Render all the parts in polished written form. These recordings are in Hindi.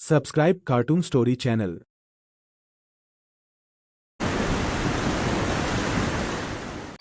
Subscribe cartoon story channel.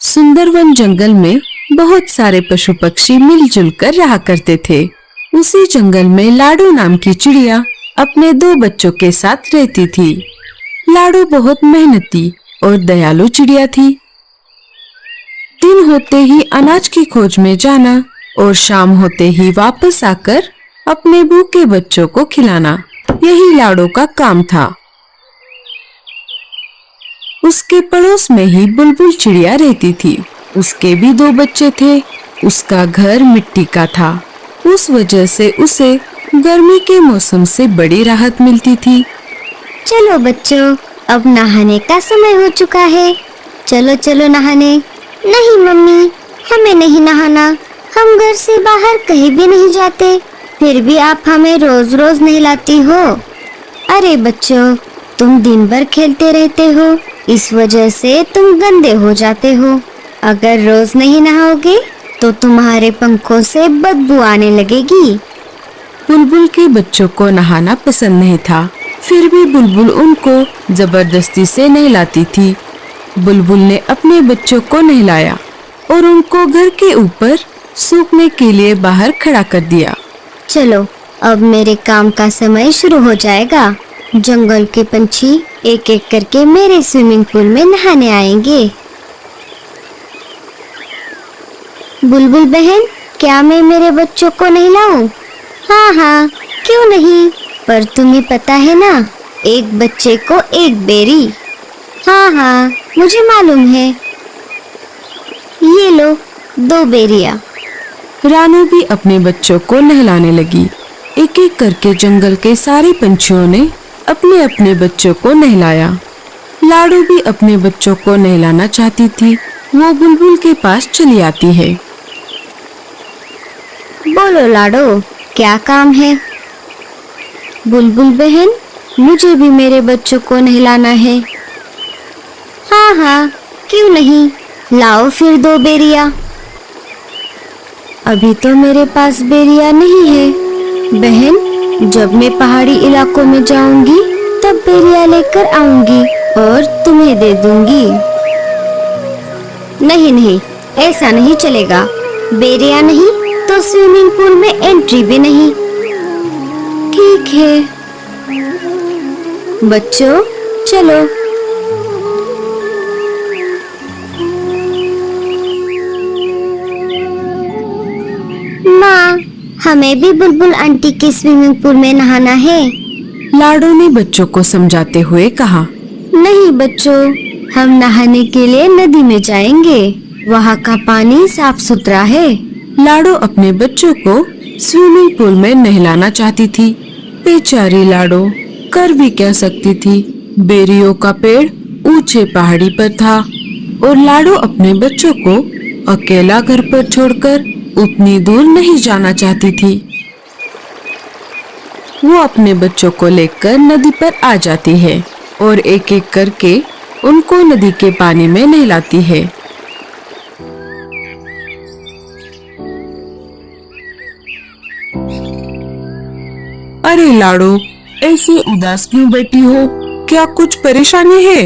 Sundarban जंगल में बहुत सारे पशु पक्षी मिलजुल कर रहा करते थे। उसी जंगल में लाडू नाम की चिड़िया अपने 2 बच्चों के साथ रहती थी। लाडू बहुत मेहनती और दयालु चिड़िया थी। दिन होते ही अनाज की खोज में जाना और शाम होते ही वापस आकर अपने भूखे बच्चों को खिलाना, यही लाडू का काम था। उसके पड़ोस में ही बुलबुल चिड़िया रहती थी। उसके भी 2 बच्चे थे। उसका घर मिट्टी का था, उस वजह से उसे गर्मी के मौसम से बड़ी राहत मिलती थी। चलो बच्चों, अब नहाने का समय हो चुका है। चलो चलो नहाने। नहीं मम्मी, हमें नहीं नहाना। हम घर से बाहर कहीं भी नहीं जाते, फिर भी आप हमें रोज रोज नहलाती हो। अरे बच्चों, तुम दिन भर खेलते रहते हो, इस वजह से तुम गंदे हो जाते हो। अगर रोज नहीं नहाओगे तो तुम्हारे पंखों से बदबू आने लगेगी। बुलबुल के बच्चों को नहाना पसंद नहीं था, फिर भी बुलबुल उनको जबरदस्ती से नहलाती थी। बुलबुल ने अपने बच्चों को नहलाया और उनको घर के ऊपर सूखने के लिए बाहर खड़ा कर दिया। चलो, अब मेरे काम का समय शुरू हो जाएगा। जंगल के पंछी एक एक करके मेरे स्विमिंग पूल में नहाने आएंगे। बुलबुल बहन, क्या मैं मेरे बच्चों को नहलाऊं? हाँ हाँ, क्यों नहीं, पर तुम्हें पता है ना, एक बच्चे को एक बेरी। हाँ हाँ, मुझे मालूम है। ये लो 2 बेरियां। रानू भी अपने बच्चों को नहलाने लगी। एक एक करके जंगल के सारे पंछियों ने अपने अपने बच्चों को नहलाया। लाडू भी अपने बच्चों को नहलाना चाहती थी। वो बुलबुल के पास चली आती है। बोलो लाडो, क्या काम है? बुलबुल बहन, मुझे भी मेरे बच्चों को नहलाना है। हाँ हाँ, क्यों नहीं, लाओ फिर 2 बेरियां। अभी तो मेरे पास बेरियां नहीं है। बहन, जब मैं पहाड़ी इलाकों में जाऊंगी तब बेरियां लेकर आऊंगी और तुम्हें दे दूंगी। नहीं नहीं, ऐसा नहीं चलेगा। बेरियां नहीं तो स्विमिंग पूल में एंट्री भी नहीं। ठीक है बच्चों, चलो। माँ, हमें भी बुलबुल आंटी के स्विमिंग पूल में नहाना है। लाडू ने बच्चों को समझाते हुए कहा। नहीं बच्चों, हम नहाने के लिए नदी में जाएंगे। वहाँ का पानी साफ सुथरा है। लाडू अपने बच्चों को स्विमिंग पूल में नहलाना चाहती थी। बेचारी लाडू कर भी क्या सकती थी। बेरियों का पेड़ ऊंचे पहाड़ी पर था और लाडू अपने बच्चों को अकेला घर पर छोड़कर उतनी दूर नहीं जाना चाहती थी। वो अपने बच्चों को लेकर नदी पर आ जाती है और एक एक करके उनको नदी के पानी में नहलाती है। अरे लाडू, ऐसे उदास क्यों बैठी हो? क्या कुछ परेशानी है?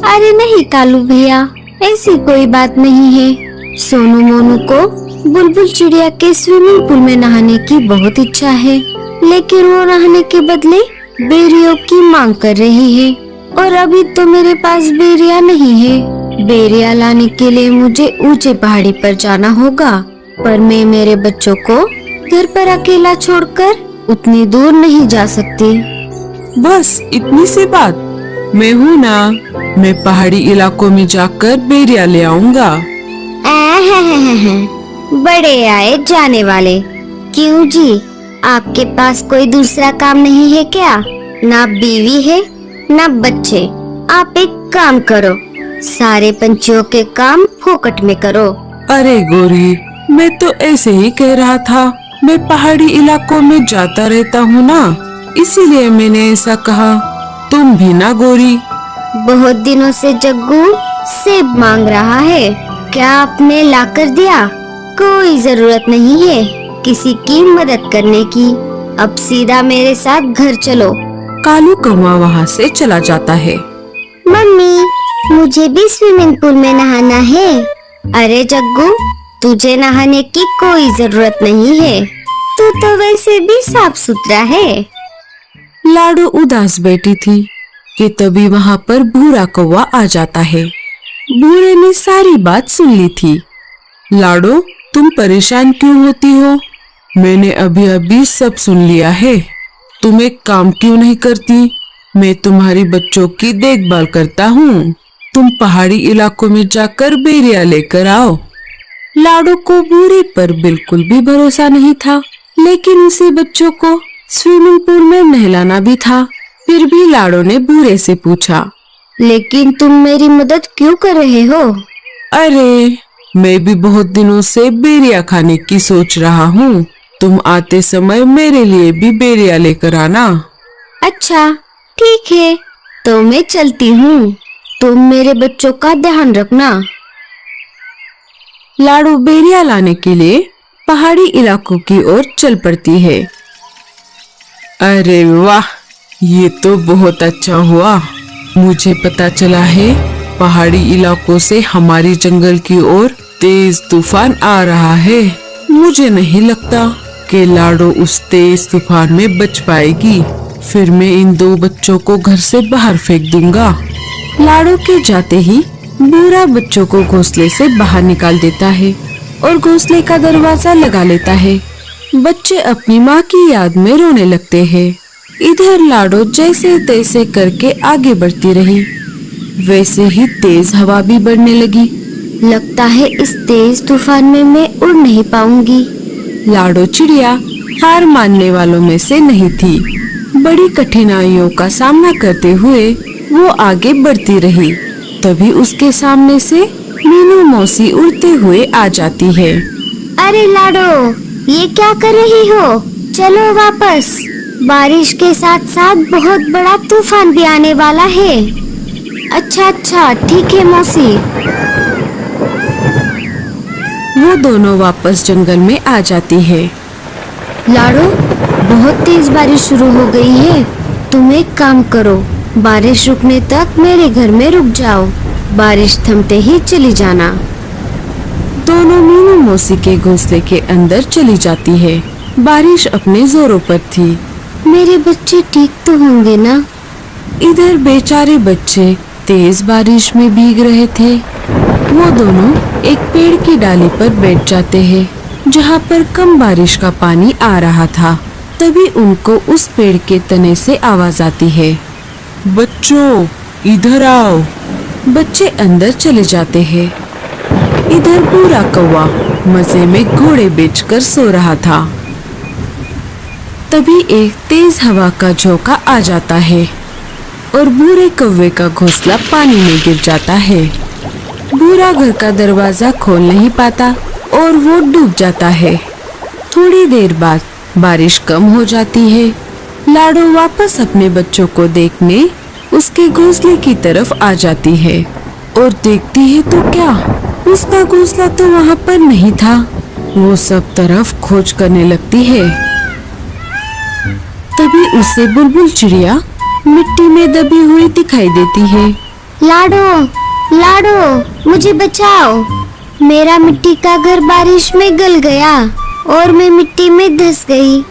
अरे नहीं कालू भैया, ऐसी कोई बात नहीं है। सोनू मोनू को बुलबुल चिड़िया के स्विमिंग पूल में नहाने की बहुत इच्छा है, लेकिन वो नहाने के बदले बेरियों की मांग कर रही है और अभी तो मेरे पास बेरिया नहीं है। बेरिया लाने के लिए मुझे ऊंचे पहाड़ी पर जाना होगा, पर मैं मेरे बच्चों को घर पर अकेला छोड़कर उतनी दूर नहीं जा सकती। बस इतनी सी बात? मैं हूँ ना, मैं पहाड़ी इलाकों में जाकर बेरिया ले आऊंगा। बड़े आए जाने वाले। क्यों जी, आपके पास कोई दूसरा काम नहीं है क्या? ना बीवी है ना बच्चे। आप एक काम करो, सारे पंछियों के काम फोकट में करो। अरे गोरी, मैं तो ऐसे ही कह रहा था। मैं पहाड़ी इलाकों में जाता रहता हूँ ना, इसीलिए मैंने ऐसा कहा। तुम भी ना गोरी। बहुत दिनों से जग्गू सेब मांग रहा है, क्या आपने लाकर दिया? कोई जरूरत नहीं है किसी की मदद करने की। अब सीधा मेरे साथ घर चलो। कालू कौवा वहाँ से चला जाता है। मम्मी, मुझे भी स्विमिंग पूल में नहाना है। अरे जग्गू, तुझे नहाने की कोई जरूरत नहीं है, तू तो वैसे भी साफ सुथरा है। लाडो उदास बैठी थी कि तभी वहाँ पर भूरा कौवा आ जाता है। भूरे ने सारी बात सुन ली थी। लाडो, तुम परेशान क्यों होती हो? मैंने अभी अभी सब सुन लिया है। तुम एक काम क्यों नहीं करती? मैं तुम्हारी बच्चों की देखभाल करता हूँ। तुम पहाड़ी इलाकों में जाकर बेरिया लेकर आओ। लाडो को भूरे पर बिल्कुल भी भरोसा नहीं था, लेकिन उसे बच्चों को स्विमिंग पूल में नहलाना भी था। फिर भी लाडो ने भूरे से पूछा, लेकिन तुम मेरी मदद क्यों कर रहे हो? अरे, मैं भी बहुत दिनों से बेरिया खाने की सोच रहा हूँ। तुम आते समय मेरे लिए भी बेरिया लेकर आना। अच्छा, ठीक है, तो मैं चलती हूँ। तुम मेरे बच्चों का ध्यान रखना। लाडो बेरिया लाने के लिए पहाड़ी इलाकों की ओर चल पड़ती है। अरे वाह, ये तो बहुत अच्छा हुआ। मुझे पता चला है पहाड़ी इलाकों से हमारी जंगल की ओर तेज तूफान आ रहा है। मुझे नहीं लगता कि लाडो उस तेज तूफान में बच पाएगी। फिर मैं इन दो बच्चों को घर से बाहर फेंक दूंगा। लाडो के जाते ही भूरा बच्चों को घोंसले से बाहर निकाल देता है और घोंसले का दरवाजा लगा लेता है। बच्चे अपनी माँ की याद में रोने लगते हैं। इधर लाडो जैसे तैसे करके आगे बढ़ती रही। वैसे ही तेज हवा भी बढ़ने लगी। लगता है इस तेज तूफान में मैं उड़ नहीं पाऊंगी। लाडो चिड़िया हार मानने वालों में से नहीं थी। बड़ी कठिनाइयों का सामना करते हुए वो आगे बढ़ती रही। तभी उसके सामने से मीनू मौसी उड़ते हुए आ जाती है। अरे लाडो, ये क्या कर रही हो? चलो वापस। बारिश के साथ साथ बहुत बड़ा तूफान भी आने वाला है। अच्छा अच्छा, ठीक है मौसी। वो दोनों वापस जंगल में आ जाती है। लाडो, बहुत तेज बारिश शुरू हो गई है। तुम एक काम करो, बारिश रुकने तक मेरे घर में रुक जाओ। बारिश थमते ही चली जाना। दोनों मीनू मौसी के घोंसले के अंदर चली जाती है। बारिश अपने जोरों पर थी। मेरे बच्चे ठीक तो होंगे ना? इधर बेचारे बच्चे तेज बारिश में भीग रहे थे। वो दोनों एक पेड़ की डाली पर बैठ जाते हैं, जहाँ पर कम बारिश का पानी आ रहा था। तभी उनको उस पेड़ के तने से आवाज आती है, बच्चों इधर आओ। बच्चे अंदर चले जाते हैं। इधर भूरा कौवा मजे में घोड़े बेचकर सो रहा था। तभी एक तेज हवा का झोंका आ जाता है और भूरे कौवे का घोंसला पानी में गिर जाता है। भूरा घर का दरवाजा खोल नहीं पाता और वो डूब जाता है। थोड़ी देर बाद बारिश कम हो जाती है। लाडो वापस अपने बच्चों को देखने उसके घोंसले की तरफ आ जाती है और देखती है तो क्या, उसका घोंसला तो वहाँ पर नहीं था। वो सब तरफ खोज करने लगती है। तभी उसे बुलबुल चिड़िया मिट्टी में दबी हुई दिखाई देती है। लाडो, लाडो, मुझे बचाओ। मेरा मिट्टी का घर बारिश में गल गया और मैं मिट्टी में धंस गई।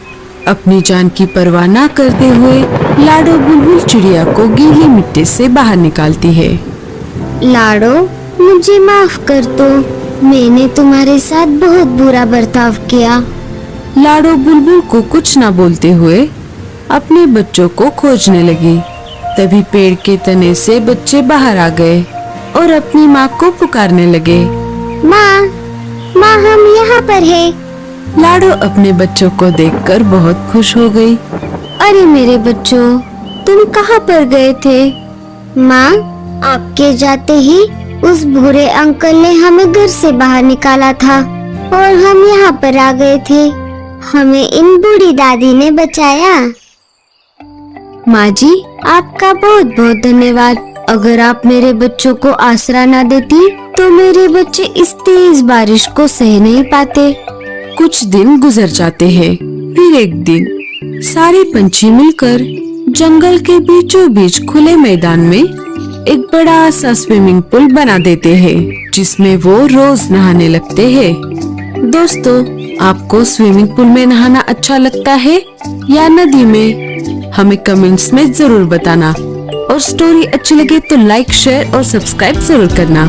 अपनी जान की परवाह न करते हुए लाडो बुलबुल चिड़िया को गीली मिट्टी से बाहर निकालती है। लाडो, मुझे माफ कर दो। मैंने तुम्हारे साथ बहुत बुरा बर्ताव किया। लाडो बुलबुल को कुछ न बोलते हुए अपने बच्चों को खोजने लगी। तभी पेड़ के तने से बच्चे बाहर आ गए और अपनी माँ को पुकारने लगे, माँ, माँ, हम यहाँ पर हैं। लाडो अपने बच्चों को देखकर बहुत खुश हो गई। अरे मेरे बच्चों, तुम कहाँ पर गए थे? माँ, आपके जाते ही उस भूरे अंकल ने हमें घर से बाहर निकाला था और हम यहाँ पर आ गए थे। हमें इन बूढ़ी दादी ने बचाया। माँ जी, आपका बहुत बहुत धन्यवाद। अगर आप मेरे बच्चों को आसरा न देती तो मेरे बच्चे इस तेज बारिश को सह नहीं पाते। कुछ दिन गुजर जाते हैं। फिर एक दिन सारे पंछी मिलकर जंगल के बीचों बीच खुले मैदान में एक बड़ा सा स्विमिंग पूल बना देते हैं, जिसमें वो रोज नहाने लगते हैं। दोस्तों, आपको स्विमिंग पूल में नहाना अच्छा लगता है या नदी में? हमें कमेंट्स में जरूर बताना। और स्टोरी अच्छी लगे तो लाइक, शेयर और सब्सक्राइब जरूर करना।